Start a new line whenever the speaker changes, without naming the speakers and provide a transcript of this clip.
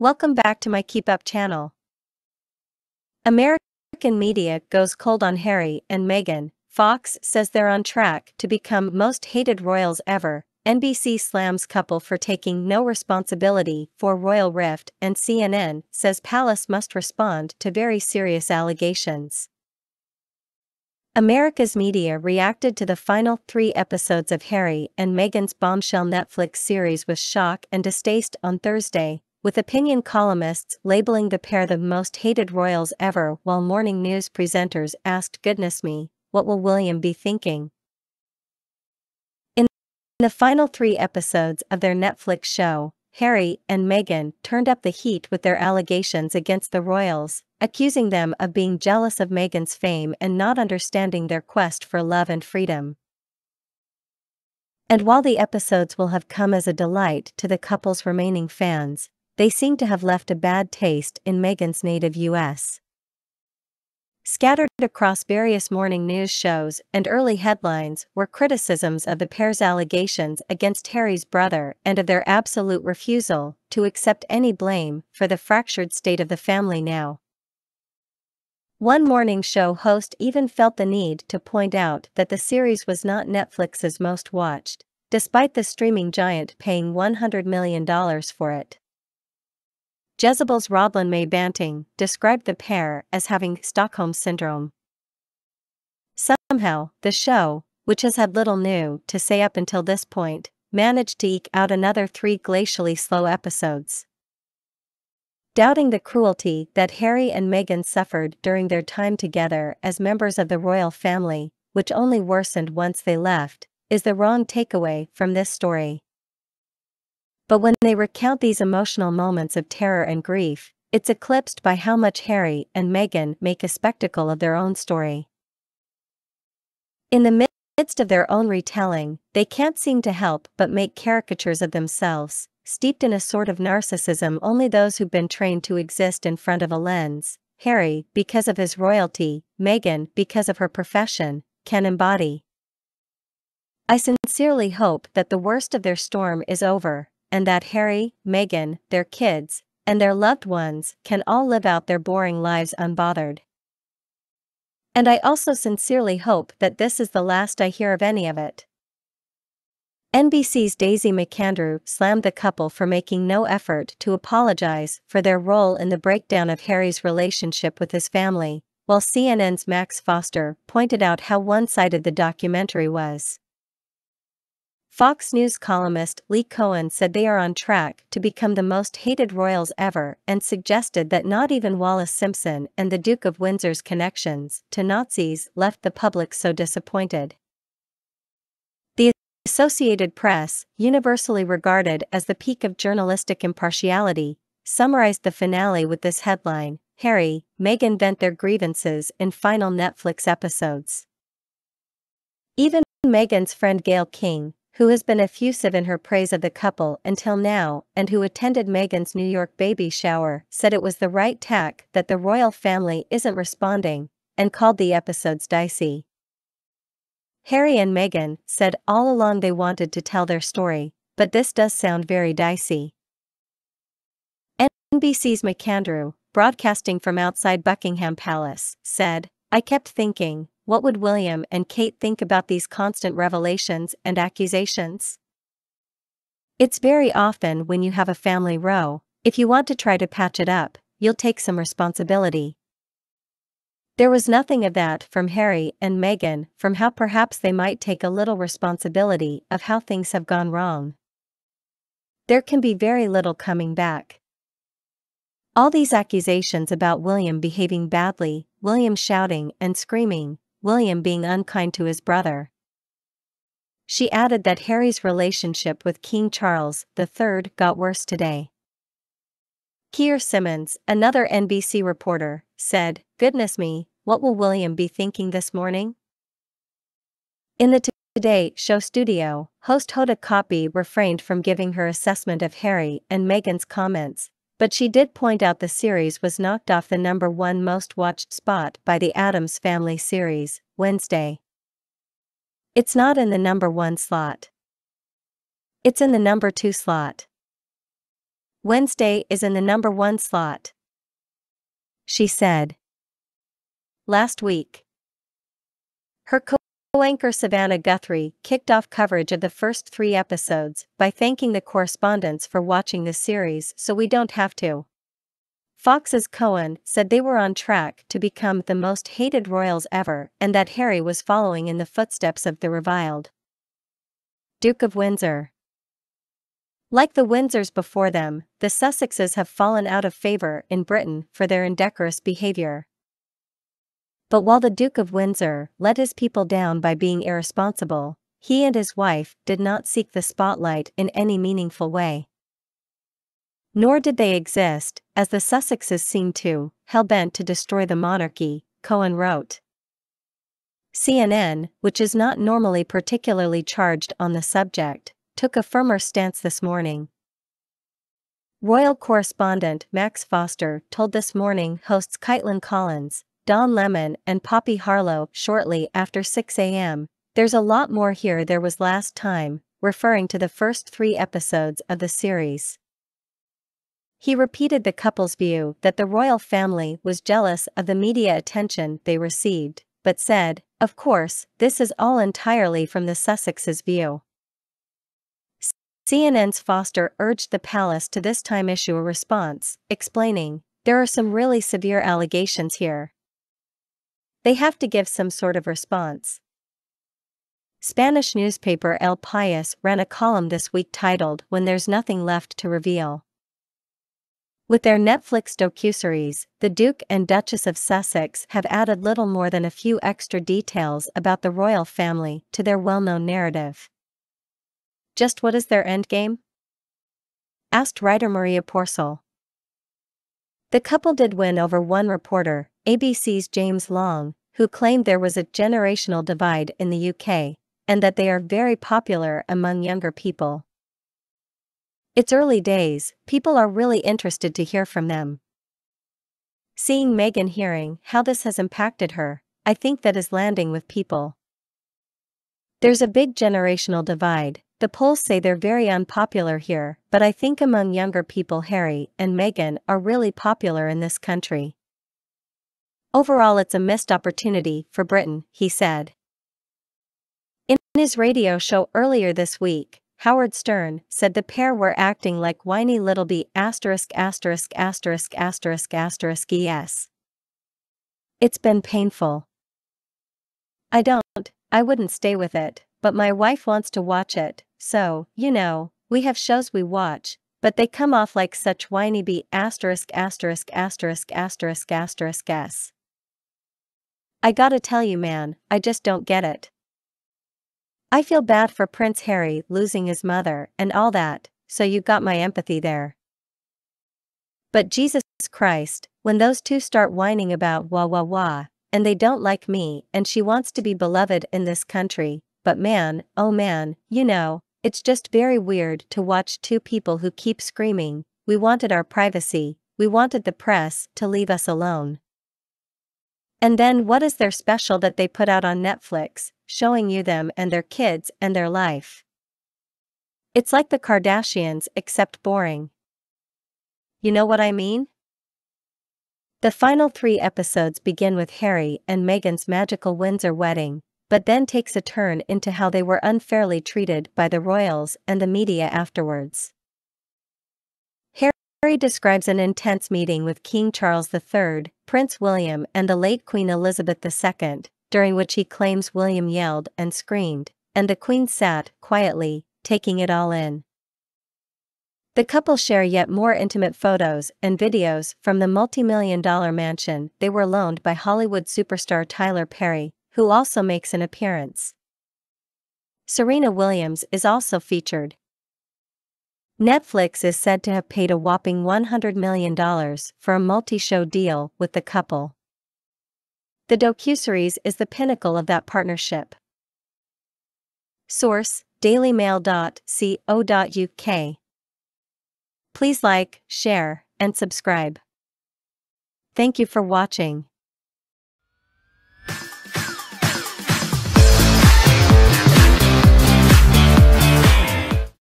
Welcome back to my KEEPUP channel. American media goes cold on Harry and Meghan. Fox says they're on track to become most hated royals ever. NBC slams couple for taking no responsibility for royal rift, and CNN says palace must respond to very serious allegations. America's media reacted to the final 3 episodes of Harry and Meghan's bombshell Netflix series with shock and distaste on Thursday, with opinion columnists labeling the pair the most hated royals ever, while morning news presenters asked, "Goodness me, what will William be thinking?" In the final 3 episodes of their Netflix show, Harry and Meghan turned up the heat with their allegations against the royals, accusing them of being jealous of Meghan's fame and not understanding their quest for love and freedom. And while the episodes will have come as a delight to the couple's remaining fans, they seem to have left a bad taste in Meghan's native US. Scattered across various morning news shows and early headlines were criticisms of the pair's allegations against Harry's brother and of their absolute refusal to accept any blame for the fractured state of the family now. One morning show host even felt the need to point out that the series was not Netflix's most watched, despite the streaming giant paying $100 million for it. Jezebel's Rodlin May Banting described the pair as having Stockholm Syndrome. Somehow, the show, which has had little new to say up until this point, managed to eke out another 3 glacially slow episodes. Doubting the cruelty that Harry and Meghan suffered during their time together as members of the royal family, which only worsened once they left, is the wrong takeaway from this story. But when they recount these emotional moments of terror and grief, it's eclipsed by how much Harry and Meghan make a spectacle of their own story. In the midst of their own retelling, they can't seem to help but make caricatures of themselves, steeped in a sort of narcissism only those who've been trained to exist in front of a lens, Harry because of his royalty, Meghan because of her profession, can embody. I sincerely hope that the worst of their storm is over, and that Harry, Meghan, their kids, and their loved ones can all live out their boring lives unbothered. And I also sincerely hope that this is the last I hear of any of it. NBC's Daisy McAndrew slammed the couple for making no effort to apologize for their role in the breakdown of Harry's relationship with his family, while CNN's Max Foster pointed out how one-sided the documentary was. Fox News columnist Lee Cohen said they are on track to become the most hated royals ever and suggested that not even Wallis Simpson and the Duke of Windsor's connections to Nazis left the public so disappointed. The Associated Press, universally regarded as the peak of journalistic impartiality, summarized the finale with this headline: Harry, Meghan vent their grievances in final Netflix episodes. Even Meghan's friend Gayle King, who has been effusive in her praise of the couple until now and who attended Meghan's New York baby shower, said it was the right tack that the royal family isn't responding, and called the episodes dicey. Harry and Meghan said all along they wanted to tell their story, but this does sound very dicey. NBC's McAndrew, broadcasting from outside Buckingham Palace, said, "I kept thinking, what would William and Kate think about these constant revelations and accusations? It's very often when you have a family row, if you want to try to patch it up, you'll take some responsibility. There was nothing of that from Harry and Meghan, from how perhaps they might take a little responsibility of how things have gone wrong. There can be very little coming back. All these accusations about William behaving badly, William shouting and screaming, William being unkind to his brother." She added that Harry's relationship with King Charles III got worse today. Keir Simmons, another NBC reporter, said, "Goodness me, what will William be thinking this morning?" In the Today Show studio, host Hoda Kotb refrained from giving her assessment of Harry and Meghan's comments, but she did point out the series was knocked off the #1 most watched spot by the Addams Family series, Wednesday. It's not in the #1 slot. It's in the #2 slot. Wednesday is in the number 1 slot, she said. Last week, her co-anchor Savannah Guthrie kicked off coverage of the first 3 episodes by thanking the correspondents for watching the series so we don't have to. Fox's Cohen said they were on track to become the most hated royals ever and that Harry was following in the footsteps of the reviled Duke of Windsor. Like the Windsors before them, the Sussexes have fallen out of favor in Britain for their indecorous behavior. But while the Duke of Windsor let his people down by being irresponsible, he and his wife did not seek the spotlight in any meaningful way. Nor did they exist, as the Sussexes seemed to, hell-bent to destroy the monarchy, Cohen wrote. CNN, which is not normally particularly charged on the subject, took a firmer stance this morning. Royal correspondent Max Foster told This Morning hosts Caitlin Collins, Don Lemon and Poppy Harlow shortly after 6 a.m., "There's a lot more here there was last time," referring to the first 3 episodes of the series. He repeated the couple's view that the royal family was jealous of the media attention they received, but said, "Of course, this is all entirely from the Sussexes' view." CNN's Foster urged the palace to this time issue a response, explaining, "There are some really severe allegations here. They have to give some sort of response." Spanish newspaper El País ran a column this week titled "When There's Nothing Left to Reveal." With their Netflix docuseries, the Duke and Duchess of Sussex have added little more than a few extra details about the royal family to their well-known narrative. Just what is their endgame? Asked writer Maria Porcel. The couple did win over one reporter, ABC's James Long, who claimed there was a generational divide in the UK, and that they are very popular among younger people. "It's early days, people are really interested to hear from them. Seeing Meghan hearing how this has impacted her, I think that is landing with people. There's a big generational divide. The polls say they're very unpopular here, but I think among younger people Harry and Meghan are really popular in this country. Overall it's a missed opportunity for Britain," he said. In his radio show earlier this week, Howard Stern said the pair were acting like whiny little yes. "It's been painful. I wouldn't stay with it, but my wife wants to watch it, so, we have shows we watch, but they come off like such whiny s. I gotta tell you man, I just don't get it. I feel bad for Prince Harry losing his mother and all that, so you got my empathy there. But Jesus Christ, when those two start whining about wah, and they don't like me and she wants to be beloved in this country, but man, oh man, it's just very weird to watch two people who keep screaming, we wanted our privacy, we wanted the press to leave us alone. And then what is there special that they put out on Netflix, showing you them and their kids and their life? It's like the Kardashians except boring. You know what I mean? The final 3 episodes begin with Harry and Meghan's magical Windsor wedding, but then takes a turn into how they were unfairly treated by the royals and the media afterwards. Harry describes an intense meeting with King Charles III, Prince William and the late Queen Elizabeth II, during which he claims William yelled and screamed, and the Queen sat quietly, taking it all in. The couple share yet more intimate photos and videos from the multi-million-dollar mansion they were loaned by Hollywood superstar Tyler Perry, who also makes an appearance. Serena Williams is also featured. Netflix is said to have paid a whopping $100 million for a multi-show deal with the couple. The docuseries is the pinnacle of that partnership. Source: dailymail.co.uk. Please like, share, and subscribe. Thank you for watching.